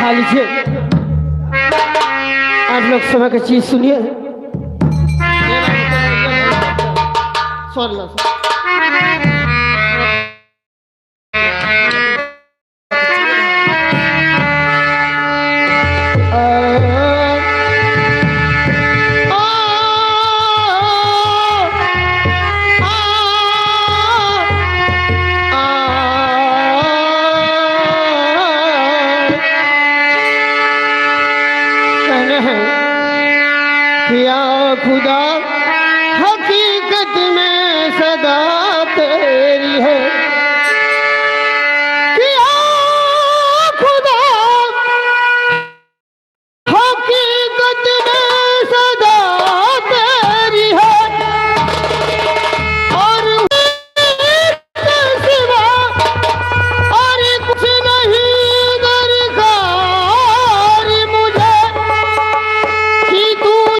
उठा लीजिए। आप लोग समय की चीज सुनिए। किया खुदा हकीकत में सदा तेरी है।